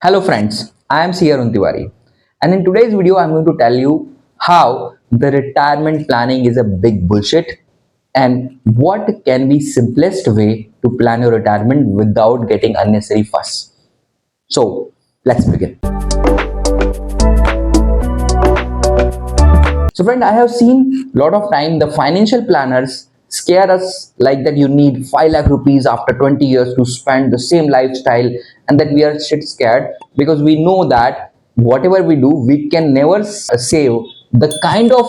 Hello friends, I am Sierra Tiwari, and in today's video I am going to tell you how the retirement planning is a big bullshit and what can be simplest way to plan your retirement without getting unnecessary fuss. So let's begin. So friend, I have seen a lot of time the financial planners scare us like that you need 5 lakh rupees after 20 years to spend the same lifestyle, and that we are shit scared because we know that whatever we do we can never save the kind of,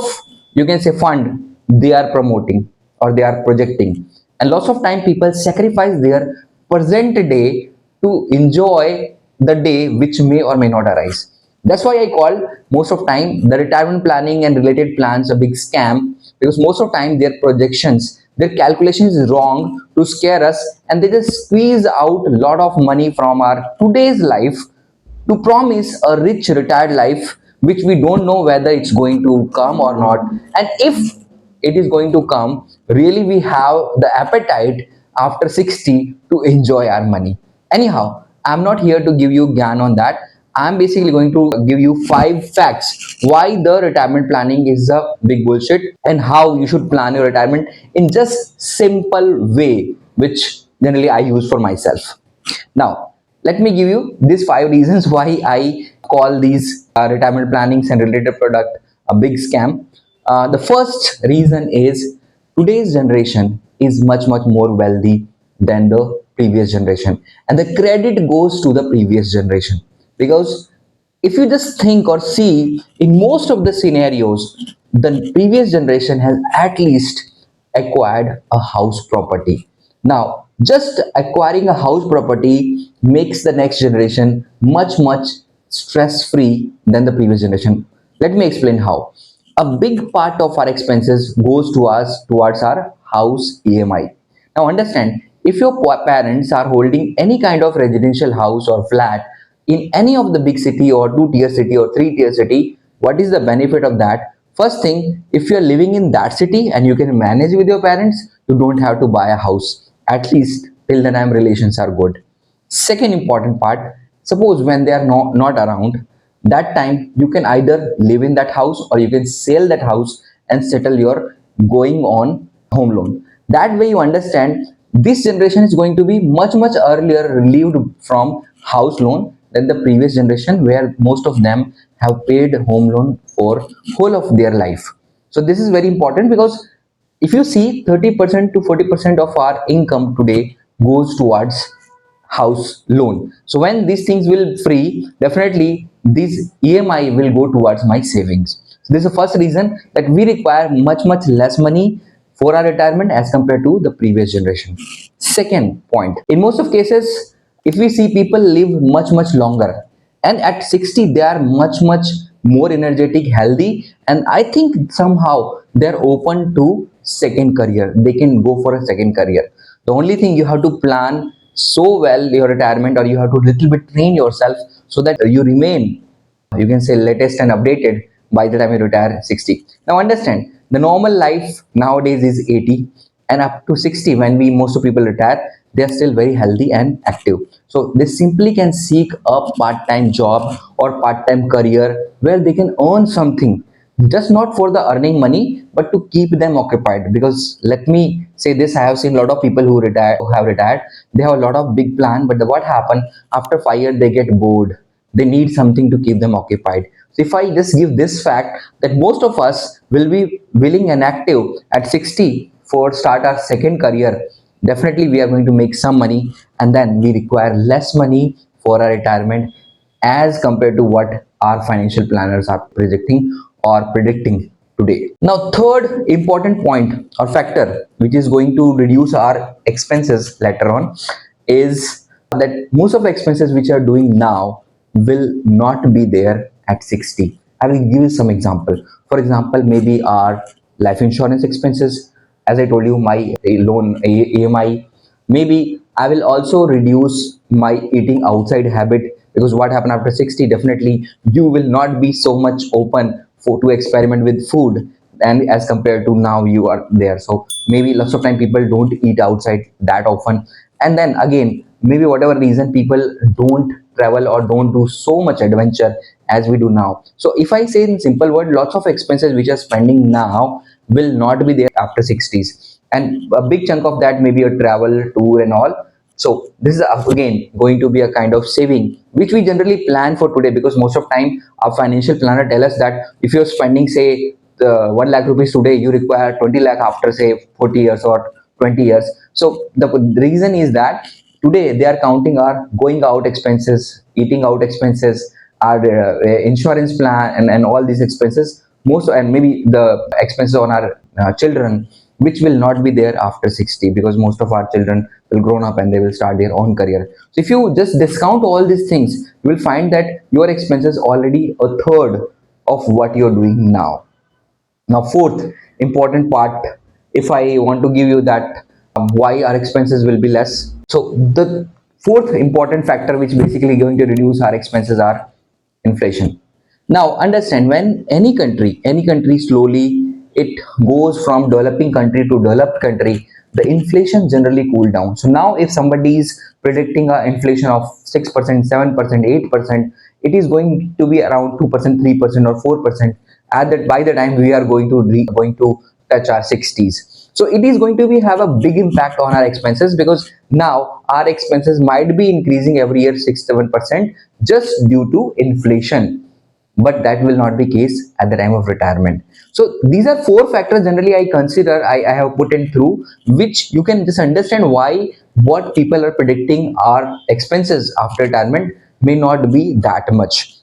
you can say, fund they are promoting or they are projecting. And lots of time people sacrifice their present day to enjoy the day which may or may not arise. That's why I call most of time the retirement planning and related plans a big scam, because most of time their projections, their calculations is wrong to scare us, and they just squeeze out a lot of money from our today's life to promise a rich retired life which we don't know whether it's going to come or not. And if it is going to come, really we have the appetite after 60 to enjoy our money. Anyhow, I'm not here to give you gyan on that. I'm basically going to give you 5 facts why the retirement planning is a big bullshit and how you should plan your retirement in just simple way, which generally I use for myself. Now, let me give you these 5 reasons why I call these retirement plannings and related product a big scam. The first reason is today's generation is much more wealthy than the previous generation, and the credit goes to the previous generation, because if you just think or see in most of the scenarios, the previous generation has at least acquired a house property. Now just acquiring a house property makes the next generation much stress free than the previous generation. Let me explain how. A big part of our expenses goes to us towards our house EMI. Now understand, if your parents are holding any kind of residential house or flat in any of the big city or 2 tier city or 3 tier city, what is the benefit of that? First thing, if you are living in that city and you can manage with your parents, you don't have to buy a house, at least till the time relations are good. Second important part, suppose when they are not around, that time you can either live in that house or you can sell that house and settle your going on home loan. That way you understand this generation is going to be much earlier relieved from house loan than the previous generation, where most of them have paid home loan for whole of their life. So this is very important, because if you see 30% to 40% of our income today goes towards house loan. So when these things will free, definitely this EMI will go towards my savings. So this is the first reason that we require much less money for our retirement as compared to the previous generation. Second point, in most of cases, if we see people live much longer, and at 60 they are much more energetic, healthy, and I think somehow they're open to second career. They can go for a second career. The only thing you have to plan so well your retirement, or you have to little bit train yourself so that you remain, you can say, latest and updated by the time you retire at 60. Now understand, the normal life nowadays is 80, and up to 60 when we most of people retire, they are still very healthy and active. So they simply can seek a part-time job or part-time career where they can earn something, just not for the earning money but to keep them occupied. Because let me say this, I have seen a lot of people who have retired, they have a lot of big plan, but what happened after 5 years, they get bored, they need something to keep them occupied. So if I just give this fact that most of us will be willing and active at 60 for start our second career, definitely we are going to make some money, and then we require less money for our retirement as compared to what our financial planners are projecting or predicting today. Now third important point or factor which is going to reduce our expenses later on is that most of the expenses which are doing now will not be there at 60. I will give you some example. For example, maybe our life insurance expenses, as I told you, my loan EMI. Maybe I will also reduce my eating outside habit, because what happened after 60, definitely you will not be so much open for to experiment with food, and as compared to now you are there. So maybe lots of time people don't eat outside that often, and then again maybe whatever reason people don't travel or don't do so much adventure as we do now. So if I say in simple word, lots of expenses which are spending now will not be there after 60s, and a big chunk of that may be a travel tour and all. So this is again going to be a kind of saving which we generally plan for today, because most of time our financial planner tell us that if you're spending say 1 lakh rupees today, you require 20 lakh after say 40 years or 20 years. So the reason is that today they are counting our going out expenses, eating out expenses, our insurance plan, and all these expenses, most, and maybe the expenses on our children, which will not be there after 60, because most of our children will grown up and they will start their own career. So if you just discount all these things, you will find that your expenses already a third of what you're doing now. Now, fourth important part, if I want to give you that why our expenses will be less. So the fourth important factor which basically going to reduce our expenses are inflation. Now understand, when any country slowly it goes from developing country to developed country, the inflation generally cool down. So now if somebody is predicting a inflation of 6%, 7%, 8%, it is going to be around 2%, 3% or 4% at that by the time we are going to touch our 60s. So it is going to be have a big impact on our expenses, because now our expenses might be increasing every year 6 7% just due to inflation, but that will not be case at the time of retirement. So these are four factors generally I consider, I have put in through, which you can just understand why what people are predicting our expenses after retirement may not be that much.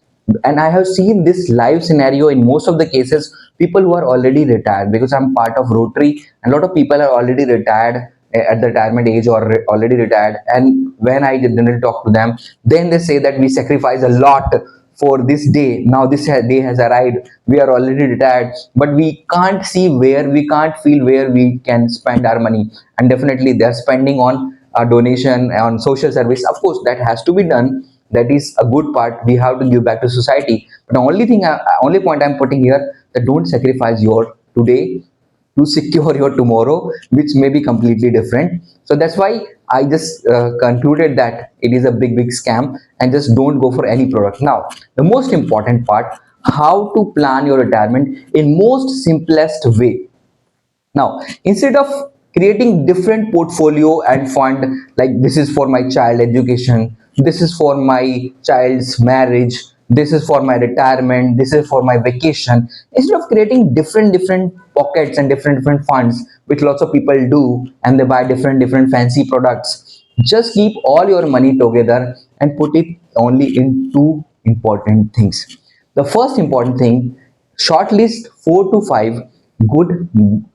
And I have seen this live scenario in most of the cases, people who are already retired, because I'm part of Rotary and a lot of people are already retired at the retirement age or already retired, and when I generally talk to them, then they say that we sacrifice a lot for this day. Now this day has arrived, we are already retired, but we can't see where, we can't feel where we can spend our money. And definitely they are spending on a donation, on social service. Of course that has to be done, that is a good part, we have to give back to society. But the only thing only point I'm putting here, that don't sacrifice your today to secure your tomorrow, which may be completely different. So that's why I just concluded that it is a big scam, and just don't go for any product. Now the most important part, how to plan your retirement in most simplest way. Now instead of creating different portfolio and fund, like this is for my child education, this is for my child's marriage, this is for my retirement, this is for my vacation, instead of creating different pockets and different funds, which lots of people do, and they buy different fancy products, just keep all your money together and put it only in two important things. The first important thing, shortlist 4 to 5 good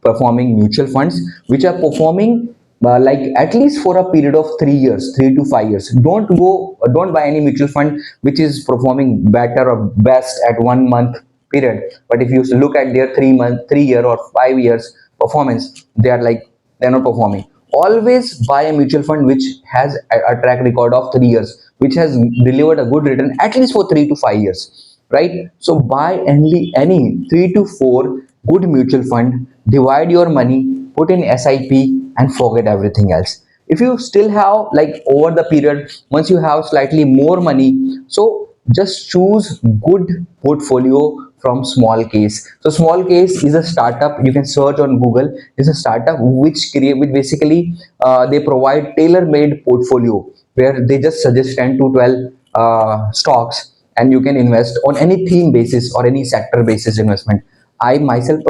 performing mutual funds which are performing like at least for a period of 3 years, 3 to 5 years. Don't buy any mutual fund which is performing better or best at 1 month period, but if you look at their 3 month, 3 year or 5 years performance, they are like, they're not performing. Always buy a mutual fund which has a track record of 3 years, which has delivered a good return at least for 3 to 5 years, right? So buy only any 3 to 4 good mutual fund, divide your money, put in SIP, and forget everything else. If you still have, like over the period, once you have slightly more money, so just choose good portfolio from small case. So small case is a startup, you can search on Google, is a startup which basically they provide tailor-made portfolio where they just suggest 10 to 12 stocks, and you can invest on any theme basis or any sector basis investment. I myself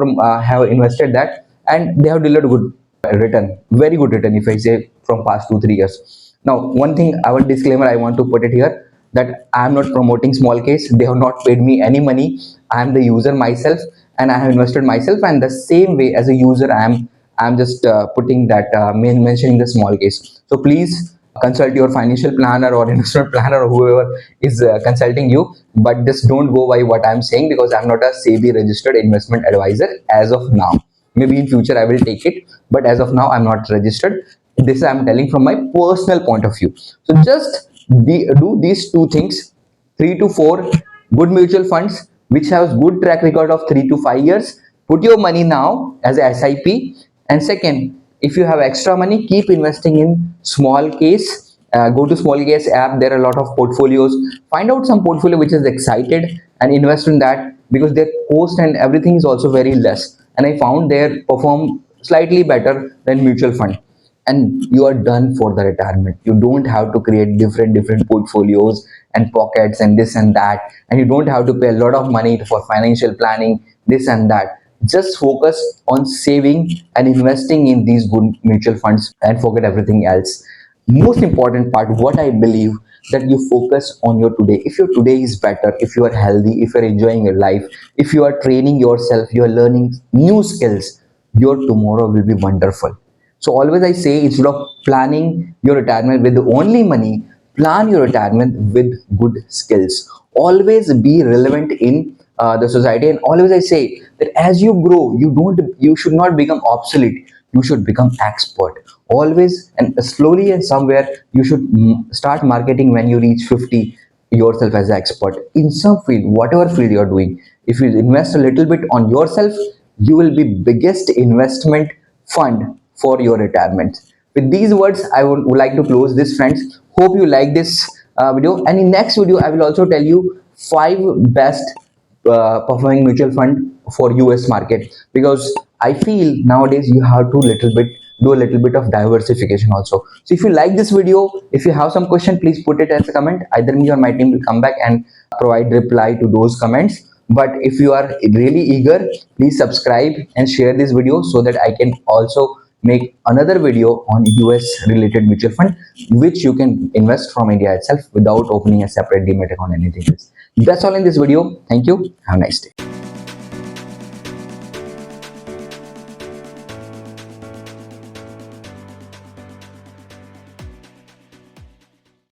have invested that, and they have delivered good return, very good return if I say from past 2 3 years. Now one thing, our disclaimer I want to put it here, that I am not promoting small case, they have not paid me any money, I am the user myself and I have invested myself, and the same way as a user I am just putting that mentioning the small case. So please consult your financial planner or investment planner or whoever is consulting you, but just don't go by what I'm saying, because I'm not a SEBI registered investment advisor as of now. Maybe in future I will take it, but as of now I'm not registered. This I'm telling from my personal point of view. So just do these two things, 3 to 4 good mutual funds which has good track record of 3 to 5 years, put your money now as a SIP. And second, if you have extra money, keep investing in small case Go to small case app, there are a lot of portfolios. Find out some portfolio which is excited and invest in that, because their cost and everything is also very less, and I found they perform slightly better than mutual fund. And you are done for the retirement. You don't have to create different portfolios and pockets and this and that, and you don't have to pay a lot of money for financial planning, this and that. Just focus on saving and investing in these good mutual funds and forget everything else. Most important part, what I believe, that you focus on your today. If your today is better, if you are healthy, if you're enjoying your life, if you are training yourself, you are learning new skills, your tomorrow will be wonderful. So always I say, instead of planning your retirement with only money, plan your retirement with good skills. Always be relevant in the society, and always I say that as you grow, you should not become obsolete. You should become expert. Always and slowly and somewhere you should start marketing when you reach 50 yourself as an expert in some field, whatever field you are doing. If you invest a little bit on yourself, you will be biggest investment fund for your retirement. With these words, I would like to close this, friends. Hope you like this video, and in next video I will also tell you 5 best performing mutual fund for US market, because I feel nowadays you have to little bit do a little bit of diversification also. So if you like this video, if you have some question, please put it as a comment. Either me or my team will come back and provide reply to those comments. But if you are really eager, please subscribe and share this video so that I can also make another video on US related mutual fund, which you can invest from India itself without opening a separate demat account or anything else. That's all in this video. Thank you. Have a nice day.